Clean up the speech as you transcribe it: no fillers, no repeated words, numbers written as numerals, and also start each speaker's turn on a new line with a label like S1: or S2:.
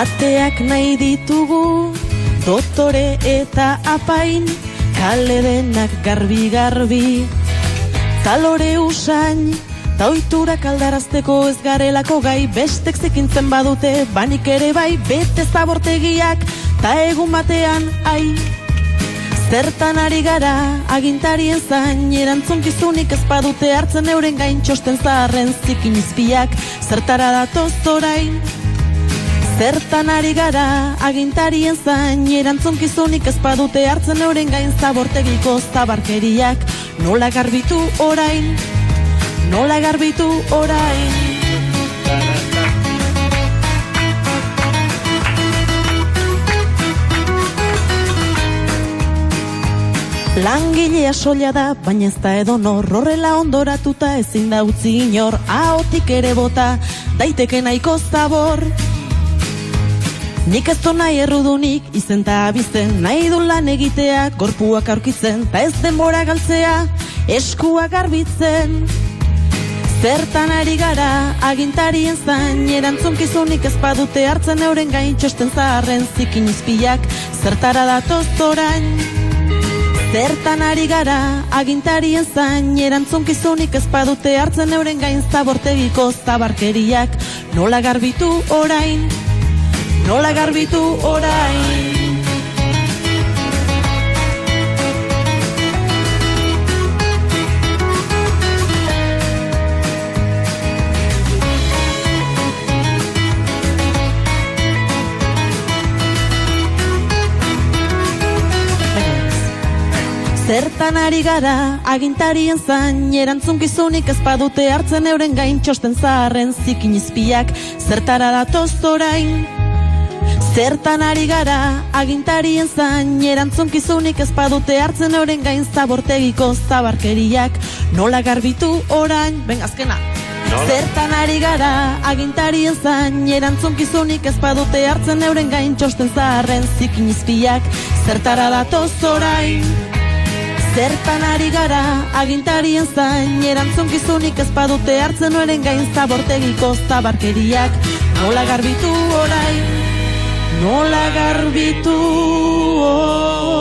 S1: Ateak nahi ditugu, dotore eta apain, kale denak garbi-garbi. Talore usain, ta oiturak aldarazteko ez garelako gai, bestek zikintzen badute, banik ere bai, bete zabortegiak, ta egun batean, ai. Zertan ari gara, agintarien zain, erantzunkizunik ez badute hartzen euren gain, txosten zaharren zikin izpiak, zertara datoz orain. Zertan ari gara, agintarien zain, erantzunkizunik ez badute hartzen euren gain, zabortegiko zabarkeriak, nola garbitu orain, nola garbitu orain. Langilea soila da, baina ez da edonor, horrela ondoratuta ezin da utzi inor, ahotik ere bota, daiteke nahiko zabor. Nik ez du nahi errudunik, izen ta abizen, nahi du lan egitea, gorpuak aurkitzen, ta ez denbora galtzea, eskuak garbitzen. Zertan ari gara, agintarien zain, erantzunkizunik ez badute hartzen euren gain, txosten zaharren zikin izpiak, zertara datoz orain. Zertan ari gara, agintarien zain, erantzunkizunik ez badute hartzen euren gain, zabortegiko zabarkeriak, nola garbitu orain, nola garbitu orain. Zertan ari gara, agintarien zain, erantzunkizunik ez badute hartzen euren gain, txosten zaharren zikin izpiak, zertara datoz orain. Zertan ari gara, agintarien zain, erantzunkizunik ez badute hartzen euren gain, zabortegiko zabarkeriak, nola garbitu orain. Ben, azkena. Zertan ari gara, agintarien zain, erantzunkizunik ez badute hartzen euren gain, txosten zaharren zikin izpiak, zertara datoz orain. Zertan ari gara, agintarien zain, erantzunkizunik ez badute hartzen euren gain, zabortegiko zabarkeriak, nola garbitu orain, nola garbitu orain.